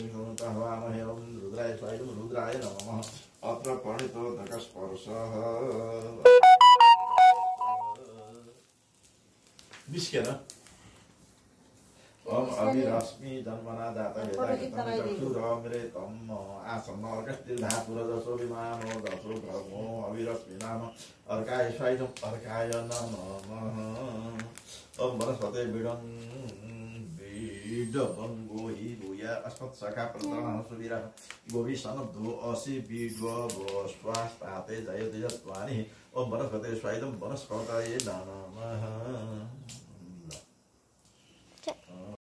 हवामहे ओम रुद्राय स्वाहा रुद्राय नमः अत्र प्रणितोदकस्पर्शः निस्केन ओम अभिरश्मि जन्मना जाता चक्षुरमृतम् आसन्न अर्कस्तिर्धातुरदशो विमानो दशो धर्मो अभिरश्मि नाम अर्काय स्वायुधम् अर्काय नमः ओम वनस्पते बीडं गोहि गोया अस्मत्सखा प्रतरणः सुवीरः गोभि सनब्धो असि बीड्व स्वास्ताते जयति जत्वानि ओम वनस्पते स्वायुधम् वनस्पतये नमः